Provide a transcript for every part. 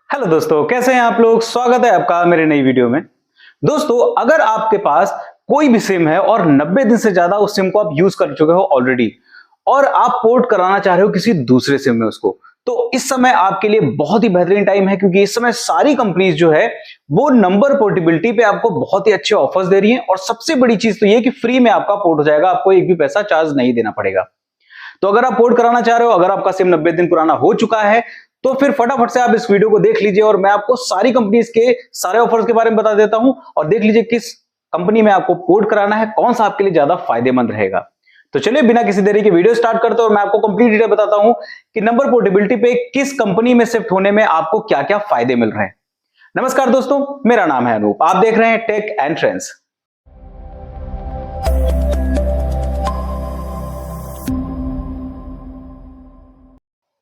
Hello दोस्तों, कैसे हैं आप लोग। स्वागत है आपका मेरे नई वीडियो में। दोस्तों, अगर आपके पास कोई भी सिम है और 90 दिन से ज्यादा उस सिम को आप यूज कर चुके हो ऑलरेडी और आप पोर्ट कराना चाह रहे हो किसी दूसरे सिम में उसको, तो इस समय आपके लिए बहुत ही बेहतरीन टाइम है, क्योंकि इस समय सारी कंपनीज जो है वो नंबर पोर्टेबिलिटी पे आपको बहुत ही अच्छे ऑफर्स दे रही हैं। और सबसे बड़ी चीज तो ये कि फ्री में आपका पोर्ट हो जाएगा, आपको एक भी पैसा चार्ज नहीं देना पड़ेगा। तो अगर आप पोर्ट कराना चाह रहे हो, अगर आपका सिम 90 दिन पुराना हो चुका है, तो फिर फटाफट से आप इस वीडियो को देख लीजिए और मैं आपको सारी कंपनीज के सारे ऑफर्स के बारे में बता देता हूं। और देख लीजिए किस कंपनी में आपको पोर्ट कराना है, कौन सा आपके लिए ज्यादा फायदेमंद रहेगा। तो चलिए बिना किसी देरी के वीडियो स्टार्ट करते हैं और मैं आपको कंप्लीट डिटेल बताता हूं कि नंबर पोर्टेबिलिटी पे किस कंपनी में शिफ्ट होने में आपको क्या क्या फायदे मिल रहे हैं। नमस्कार दोस्तों, मेरा नाम है अनूप, आप देख रहे हैं टेक एंड ट्रेंड्स।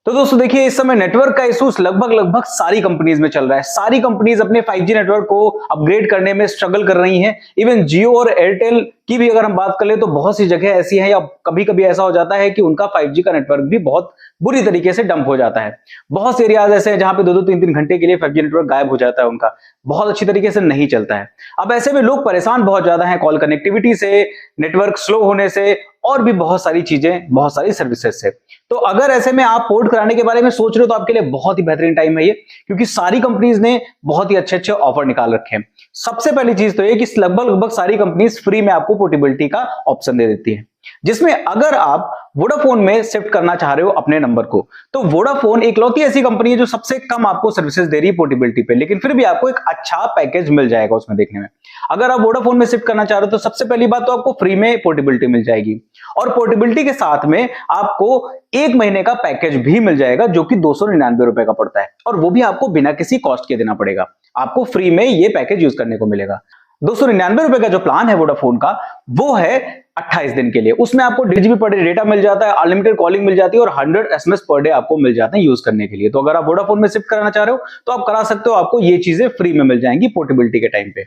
तो दोस्तों देखिए, इस समय नेटवर्क का इशू लगभग सारी कंपनीज में चल रहा है। सारी कंपनीज अपने 5G नेटवर्क को अपग्रेड करने में स्ट्रगल कर रही हैं। इवन जियो और एयरटेल की भी अगर हम बात कर ले तो बहुत सी जगह ऐसी हैं, या कभी कभी ऐसा हो जाता है कि उनका 5G का नेटवर्क भी बहुत बुरी तरीके से डंप हो जाता है। बहुत से एरियाज ऐसे हैं जहां पे 2-2 3-3 घंटे के लिए 5G नेटवर्क गायब हो जाता है, उनका बहुत अच्छी तरीके से नहीं चलता है। अब ऐसे में लोग परेशान बहुत ज्यादा हैं, कॉल कनेक्टिविटी से, नेटवर्क स्लो होने से और भी बहुत सारी चीजें, बहुत सारी सर्विसेज से। तो अगर ऐसे में आप पोर्ट कराने के बारे में सोच रहे हो तो आपके लिए बहुत ही बेहतरीन टाइम है ये, क्योंकि सारी कंपनीज ने बहुत ही अच्छे अच्छे ऑफर निकाल रखे हैं। सबसे पहली चीज तो ये कि लगभग सारी कंपनीज फ्री में आपको पोर्टेबिलिटी का ऑप्शन दे देती है, जिसमें अगर आप वोडाफोन में शिफ्ट करना चाह रहे हो अपने नंबर को, तो वोडाफोन इकलौती ऐसी कंपनी है जो सबसे कम आपको सर्विसेज दे रही है पोर्टेबिलिटी पे, लेकिन फिर भी आपको एक अच्छा पैकेज मिल जाएगा उसमें देखने में। अगर आप वोडाफोन में शिफ्ट करना चाह रहे हो तो सबसे पहली बात तो आपको फ्री में पोर्टेबिलिटी मिल जाएगी, और पोर्टेबिलिटी के साथ में आपको एक महीने का पैकेज भी मिल जाएगा जो कि 299 रुपए का पड़ता है, और वो भी आपको बिना किसी कॉस्ट के देना पड़ेगा। आपको फ्री में ये पैकेज यूज करने को मिलेगा। 299 रुपए का जो प्लान है वोडाफोन का, वो है 28 दिन के लिए। उसमें आपको 1.5 GB पर डे डेटा मिल जाता है, अनलिमिटेड कॉलिंग मिल जाती है और 100 SMS पर डे आपको मिल जाते हैं यूज करने के लिए। तो अगर आप वोडाफोन में शिफ्ट कराना चाह रहे हो तो आप करा सकते हो, आपको ये चीजें फ्री में मिल जाएंगी पोर्टेबिलिटी के टाइम पे।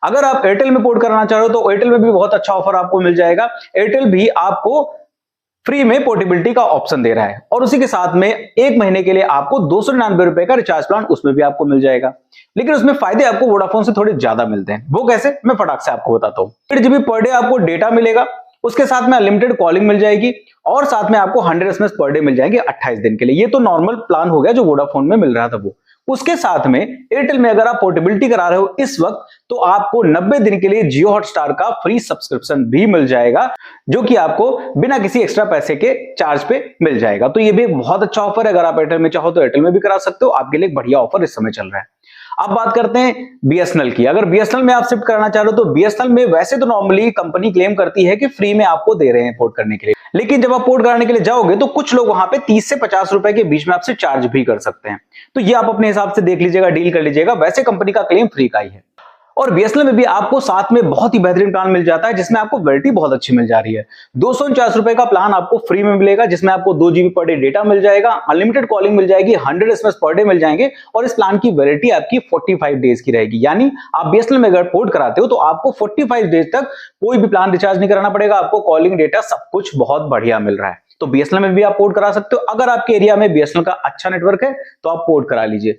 अगर आप एयरटेल में पोर्ट कराना चाह रहे हो तो एयरटेल में भी बहुत अच्छा ऑफर आपको मिल जाएगा। एयरटेल भी आपको फ्री में पोर्टेबिलिटी का ऑप्शन दे रहा है, और उसी के साथ में एक महीने के लिए आपको 299 रुपए का रिचार्ज प्लान उसमें भी आपको मिल जाएगा। लेकिन उसमें फायदे आपको वोडाफोन से थोड़े ज्यादा मिलते हैं। वो कैसे, मैं फटाक से आपको बताता हूँ। 1.5 GB पर डे आपको डेटा मिलेगा, उसके साथ में अनलिमिटेड कॉलिंग मिल जाएगी, और साथ में आपको 100 SMS पर डे मिल जाएंगे 28 दिन के लिए। ये तो नॉर्मल प्लान हो गया जो वोडाफोन में मिल रहा था वो। उसके साथ में एयरटेल में अगर आप पोर्टेबिलिटी करा रहे हो इस वक्त, तो आपको 90 दिन के लिए जियो हॉटस्टार का फ्री सब्सक्रिप्शन भी मिल जाएगा, जो कि आपको बिना किसी एक्स्ट्रा पैसे के चार्ज पे मिल जाएगा। तो ये भी एक बहुत अच्छा ऑफर है। अगर आप एयरटेल में चाहो तो एयरटेल में भी करा सकते हो, आपके लिए एक बढ़िया ऑफर इस समय चल रहा है। अब बात करते हैं बीएसएनएल की। अगर बीएसएनएल में आप शिफ्ट कराना चाह रहे हो तो बीएसएनएल में वैसे तो नॉर्मली कंपनी क्लेम करती है कि फ्री में आपको दे रहे हैं पोर्ट करने के लिए, लेकिन जब आप पोर्ट कराने के लिए जाओगे तो कुछ लोग वहां पे 30 से 50 रुपए के बीच में आपसे चार्ज भी कर सकते हैं। तो ये आप अपने हिसाब से देख लीजिएगा, डील कर लीजिएगा। वैसे कंपनी का क्लेम फ्री का ही है। और बीएसएनएल में भी आपको साथ में बहुत ही बेहतरीन प्लान मिल जाता है, जिसमें आपको वैलिडिटी बहुत अच्छी मिल जा रही है। 249 रुपए का प्लान आपको फ्री में मिलेगा, जिसमें आपको 2 GB पर डे डेटा मिल जाएगा, अनलिमिटेड कॉलिंग मिल जाएगी, 100 SMS पर डे मिल जाएंगे, और इस प्लान की वैलिडिटी आपकी 45 डेज की रहेगी। यानी आप बीएसएनएल में अगर पोर्ट कराते हो तो आपको 45 डेज तक कोई भी प्लान रिचार्ज नहीं कराना पड़ेगा, आपको कॉलिंग डेटा सब कुछ बहुत बढ़िया मिल रहा है। तो बीएसएनएल में भी आप पोर्ट करा सकते हो। अगर आपके एरिया में बीएसएनएल का अच्छा नेटवर्क है तो आप पोर्ट करा लीजिए।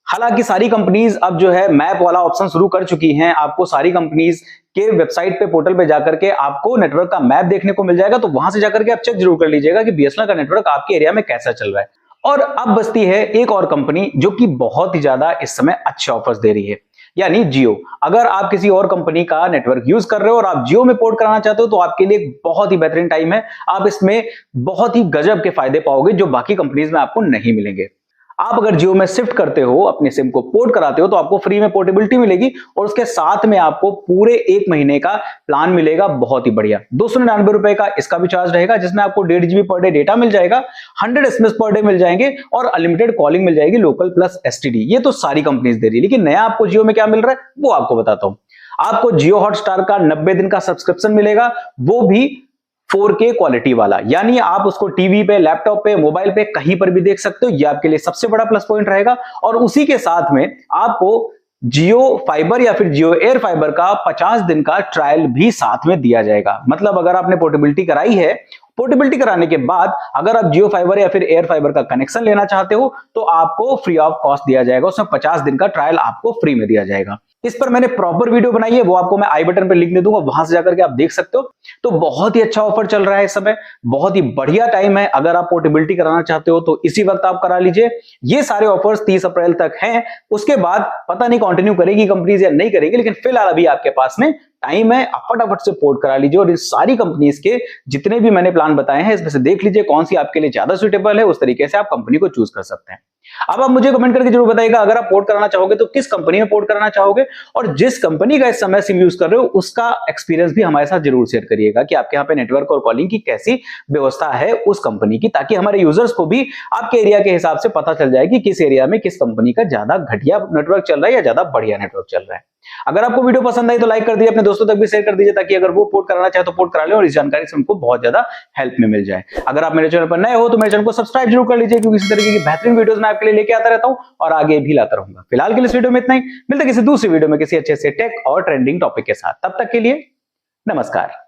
हालांकि सारी कंपनीज अब जो है मैप वाला ऑप्शन शुरू कर चुकी हैं। आपको सारी कंपनीज के वेबसाइट पे, पोर्टल पे जाकर के आपको नेटवर्क का मैप देखने को मिल जाएगा। तो वहां से जाकर के आप चेक जरूर कर लीजिएगा कि बीएसएनएल का नेटवर्क आपके एरिया में कैसा चल रहा है। और अब बचती है एक और कंपनी जो कि बहुत ही ज्यादा इस समय अच्छे ऑफर्स दे रही है, यानी जियो। अगर आप किसी और कंपनी का नेटवर्क यूज कर रहे हो और आप जियो में पोर्ट कराना चाहते हो तो आपके लिए बहुत ही बेहतरीन टाइम है। आप इसमें बहुत ही गजब के फायदे पाओगे जो बाकी कंपनीज में आपको नहीं मिलेंगे। आप अगर जियो में शिफ्ट करते हो, अपने सिम को पोर्ट कराते हो, तो आपको फ्री में पोर्टेबिलिटी मिलेगी, और उसके साथ में आपको पूरे एक महीने का प्लान मिलेगा बहुत ही बढ़िया। 299 रुपए का इसका भी चार्ज रहेगा, जिसमें आपको 1.5 GB पर डे डेटा मिल जाएगा, 100 SMS पर डे मिल जाएंगे, और अनलिमिटेड कॉलिंग मिल जाएगी, लोकल प्लस एसटीडी। ये तो सारी कंपनीज दे रही है, लेकिन नया आपको जियो में क्या मिल रहा है वो आपको बताता हूं। आपको जियो हॉटस्टार का 90 दिन का सब्सक्रिप्शन मिलेगा, वो भी 4K क्वालिटी वाला। यानी आप उसको टीवी पे, लैपटॉप पे, मोबाइल पे कहीं पर भी देख सकते हो। ये आपके लिए सबसे बड़ा प्लस पॉइंट रहेगा। और उसी के साथ में आपको जियो फाइबर या फिर जियो एयर फाइबर का 50 दिन का ट्रायल भी साथ में दिया जाएगा। मतलब अगर आपने पोर्टेबिलिटी कराई है पोर्टेबिलिटी कराने के बाद अगर आप जियो फाइबर या फिर एयर फाइबर का कनेक्शन लेना चाहते हो तो आपको फ्री ऑफ कॉस्ट दिया जाएगा, उसमें 50 दिन का ट्रायल आपको फ्री में दिया जाएगा। इस पर मैंने प्रॉपर वीडियो बनाई है, वो आपको मैं आई बटन पे लिंक दे दूंगा, वहां से जाकर के आप देख सकते हो। तो बहुत ही अच्छा ऑफर चल रहा है इस समय, बहुत ही बढ़िया टाइम है। अगर आप पोर्टेबिलिटी कराना चाहते हो तो इसी वक्त आप करा लीजिए। ये सारे ऑफर्स 30 अप्रैल तक हैं, उसके बाद पता नहीं कंटिन्यू करेगी कंपनीज या नहीं करेगी, लेकिन फिलहाल अभी आपके पास में टाइम है, आप फटाफट से पोर्ट करा लीजिए। और इस सारी कंपनीज के जितने भी मैंने प्लान बताए हैं इसमें से देख लीजिए कौन सी आपके लिए ज्यादा सुटेबल है, उस तरीके से आप कंपनी को चूज कर सकते हैं। अब आप मुझे कमेंट करके जरूर बताइएगा अगर आप पोर्ट कराना चाहोगे तो किस कंपनी में पोर्ट कराना चाहोगे, और जिस कंपनी का इस समय सिम यूज कर रहे हो उसका एक्सपीरियंस भी हमारे साथ जरूर शेयर करिएगा कि आपके यहाँ पे नेटवर्क और कॉलिंग की कैसी व्यवस्था है उस कंपनी की, ताकि हमारे यूजर्स को भी आपके एरिया के हिसाब से पता चल जाए कि किस एरिया में किस कंपनी का ज्यादा घटिया नेटवर्क चल रहा है या ज्यादा बढ़िया नेटवर्क चल रहा है। अगर आपको वीडियो पसंद आई तो लाइक कर दीजिए, अपने दोस्तों तक भी शेयर कर दीजिए, ताकि अगर वो पोर्ट कराना चाहे तो पोर्ट करा ले और इस जानकारी से उनको बहुत ज्यादा हेल्प में मिल जाए। अगर आप मेरे चैनल पर नए हो तो मेरे चैनल को सब्सक्राइब जरूर कर लीजिए, क्योंकि इसी तरीके की बेहतरीन वीडियोस मैं आपके लिए लेके आता रहता हूं और आगे भी लाता रहूंगा। फिलहाल के लिए इस वीडियो में इतना ही, मिलते हैं किसी दूसरी वीडियो में किसी अच्छे से टेक और ट्रेंडिंग टॉपिक के साथ। तब तक के लिए नमस्कार।